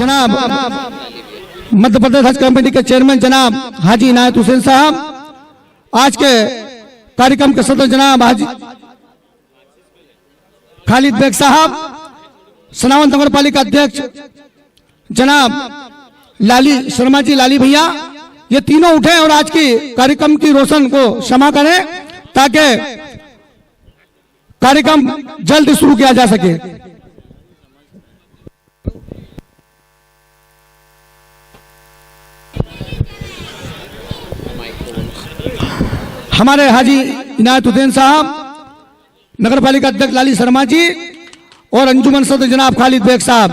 जनाब मध्य प्रदेश हज कमेटी के चेयरमैन जनाब हाजी इनायत हुसैन साहब, आज के कार्यक्रम के सदस्य जनाब हाजी खालिद बेग साहब, सनावन नगर पालिका अध्यक्ष जनाब लाली शर्मा जी, लाली भैया, ये तीनों उठे और आज की कार्यक्रम की रोशन को क्षमा करें ताकि कार्यक्रम जल्द शुरू किया जा सके। हमारे हाजी इनायत हुसैन साहब, नगर पालिका अध्यक्ष लाली शर्मा जी और अंजुमन सदस्य जनाब खालिद बेग साहब।